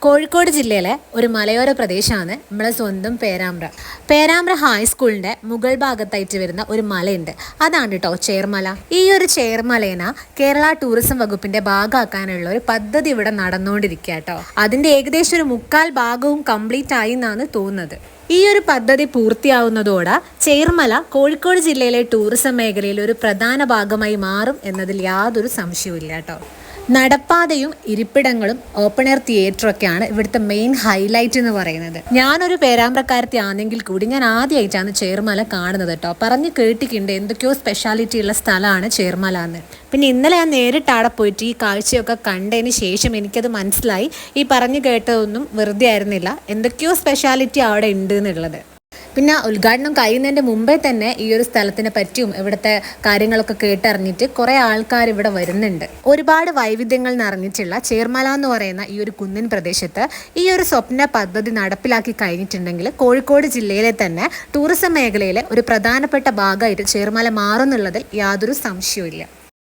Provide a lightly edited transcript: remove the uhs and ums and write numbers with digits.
കോഴിക്കോട് ജില്ലയിലെ ഒരു മലയോര പ്രദേശമാണ് നമ്മളെ സ്വന്തം പേരാമ്പ്ര. പേരാമ്പ്ര ഹൈസ്കൂളിന്റെ മുകൾ ഭാഗത്തായിട്ട് വരുന്ന ഒരു മലയുണ്ട്. അതാണ് കേട്ടോ ചേർമല. ഈ ഒരു ചേർമലേന കേരള ടൂറിസം വകുപ്പിന്റെ ഭാഗമാക്കാനുള്ള ഒരു പദ്ധതി ഇവിടെ നടന്നുകൊണ്ടിരിക്കുക കേട്ടോ. അതിന്റെ ഏകദേശം ഒരു 1/4 ഭാഗവും കംപ്ലീറ്റ് ആയി എന്നാണ് തോന്നുന്നത്. ഈ ഒരു പദ്ധതി പൂർത്തിയാവുന്നതോടെ ചേർമല കോഴിക്കോട് ജില്ലയിലെ ടൂറിസം മേഖലയിൽ ഒരു പ്രധാന ഭാഗമായി മാറും എന്നതിൽ യാതൊരു സംശയവും ഇല്ല കേട്ടോ. നടപ്പാതയും ഇരിപ്പിടങ്ങളും ഓപ്പൺ എയർ തിയേറ്ററും ഒക്കെയാണ് ഇവിടുത്തെ മെയിൻ ഹൈലൈറ്റ് എന്ന് പറയുന്നത്. ഞാനൊരു പേരാമ്പ്രക്കാരത്തി ആണെങ്കിൽ കൂടി ഞാൻ ആദ്യമായിട്ടാണ് ചേർമല കാണുന്നത് കേട്ടോ. പറഞ്ഞ് കേട്ടിട്ടുണ്ട് എന്തൊക്കെയോ സ്പെഷ്യാലിറ്റി ഉള്ള സ്ഥലമാണ് ചേർമല എന്ന്. പിന്നെ ഇന്നലെ ഞാൻ നേരിട്ട് അവിടെ പോയിട്ട് ഈ കാഴ്ചയൊക്കെ കണ്ടതിന് ശേഷം എനിക്കത് മനസ്സിലായി ഈ പറഞ്ഞു കേട്ടതൊന്നും വെറുതെ ആയിരുന്നില്ല, എന്തൊക്കെയോ സ്പെഷ്യാലിറ്റി അവിടെ ഉണ്ട് എന്നുള്ളത്. പിന്നെ ഉദ്ഘാടനം കഴിയുന്നതിൻ്റെ മുമ്പേ തന്നെ ഈ ഒരു സ്ഥലത്തിനെ പറ്റിയും ഇവിടുത്തെ കാര്യങ്ങളൊക്കെ കേട്ടറിഞ്ഞിട്ട് കുറേ ആൾക്കാർ ഇവിടെ വരുന്നുണ്ട്. ഒരുപാട് വൈവിധ്യങ്ങൾ നിറഞ്ഞിട്ടുള്ള ചേർമല എന്ന് പറയുന്ന ഈ ഒരു കുന്നിൻ പ്രദേശത്ത് ഈ ഒരു സ്വപ്ന പദ്ധതി നടപ്പിലാക്കി കഴിഞ്ഞിട്ടുണ്ടെങ്കിൽ കോഴിക്കോട് ജില്ലയിലെ തന്നെ ടൂറിസം മേഖലയിലെ ഒരു പ്രധാനപ്പെട്ട ഭാഗമായിട്ട് ചേർമല മാറുന്നുള്ളതിൽ യാതൊരു സംശയവും ഇല്ല.